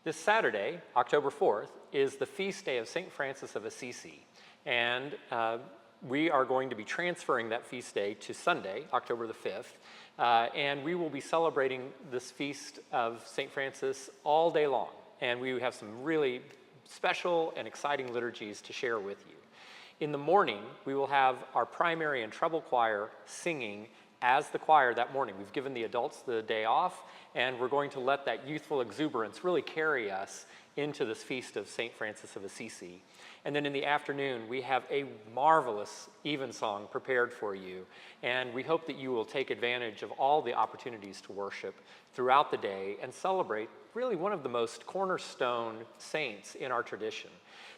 This Saturday, October 4th, is the feast day of St. Francis of Assisi, and we are going to be transferring that feast day to Sunday, October the 5th, and we will be celebrating this feast of St. Francis all day long, and we have some really special and exciting liturgies to share with you. In the morning, we will have our primary and treble choir singing as the choir that morning. We've given the adults the day off, and we're going to let that youthful exuberance really carry us into this feast of St. Francis of Assisi. And then in the afternoon, we have a marvelous evensong prepared for you, and we hope that you will take advantage of all the opportunities to worship throughout the day and celebrate really one of the most cornerstone saints in our tradition.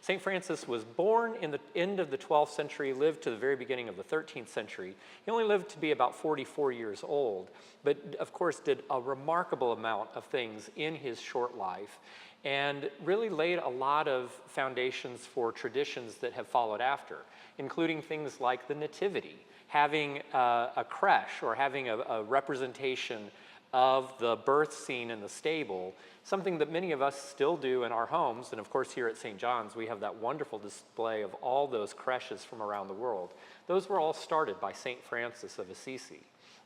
St. Francis was born in the end of the 12th century, lived to the very beginning of the 13th century. He only lived to be about 44 years old, but of course did a remarkable amount of things in his short life and really laid a lot of foundations for traditions that have followed after, including things like the Nativity, having a creche or having a representation of the birth scene in the stable, something that many of us still do in our homes. And of course here at St. John's we have that wonderful display of all those creches from around the world. Those were all started by St. Francis of Assisi.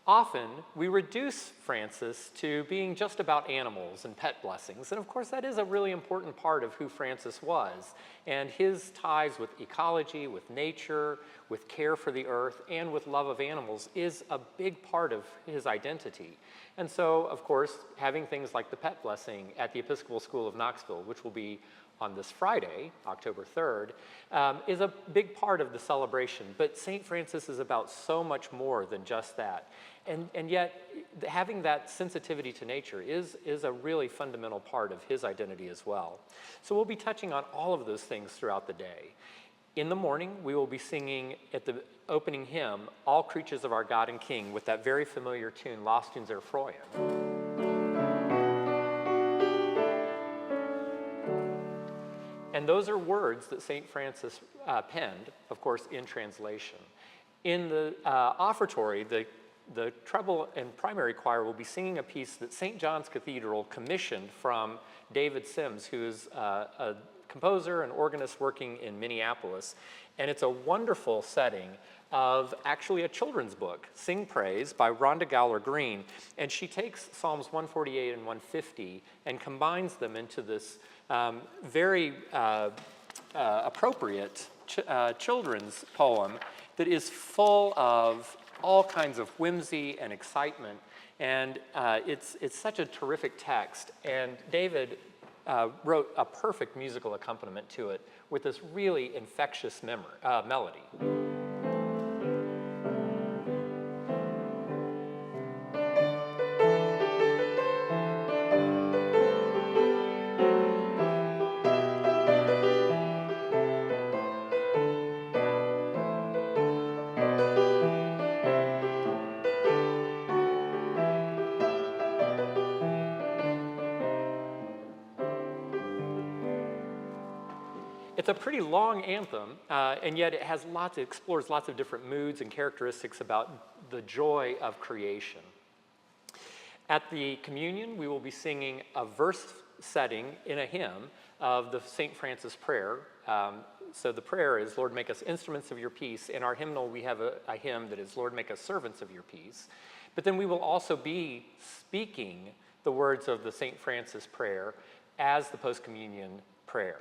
Often we reduce Francis to being just about animals and pet blessings, and of course that is a really important part of who Francis was, and his ties with ecology, with nature, with care for the earth, and with love of animals is a big part of his identity. And so, of course, having things like the pet blessing at the Episcopal School of Knoxville, which will be on this Friday, October 3rd, is a big part of the celebration. But St. Francis is about so much more than just that. And yet, having that sensitivity to nature is a really fundamental part of his identity as well. So we'll be touching on all of those things throughout the day. In the morning, we will be singing at the opening hymn, All Creatures of Our God and King, with that very familiar tune, Lasst uns erfreuen. And those are words that St. Francis penned, of course, in translation. In the offertory, the treble and primary choir will be singing a piece that St. John's Cathedral commissioned from David Sims, who is a composer and organist working in Minneapolis. And it's a wonderful setting of actually a children's book, Sing Praise by Rhonda Gowler Green. And she takes Psalms 148 and 150 and combines them into this very appropriate children's poem that is full of all kinds of whimsy and excitement. And it's such a terrific text. And David wrote a perfect musical accompaniment to it with this really infectious melody. It's a pretty long anthem, and yet it explores lots of different moods and characteristics about the joy of creation. At the communion, we will be singing a verse setting in a hymn of the St. Francis prayer. So the prayer is, Lord, make us instruments of your peace. In our hymnal, we have a hymn that is, Lord, make us servants of your peace. But then we will also be speaking the words of the St. Francis prayer as the post-communion prayer.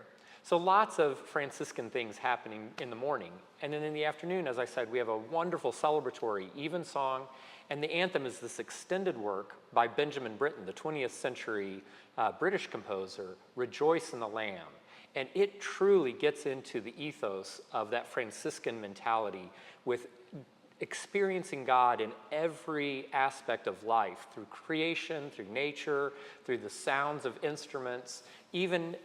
So lots of Franciscan things happening in the morning. And then in the afternoon, as I said, we have a wonderful celebratory evensong. And the anthem is this extended work by Benjamin Britten, the 20th century British composer, Rejoice in the Lamb. And it truly gets into the ethos of that Franciscan mentality with experiencing God in every aspect of life, through creation, through nature, through the sounds of instruments, even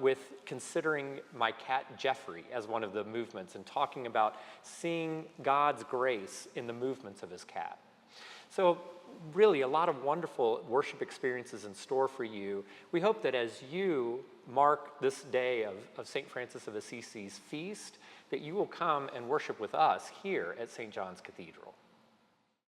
with considering my cat Jeffrey as one of the movements and talking about seeing God's grace in the movements of his cat. So really a lot of wonderful worship experiences in store for you. We hope that as you mark this day of St. Francis of Assisi's feast, that you will come and worship with us here at St. John's Cathedral.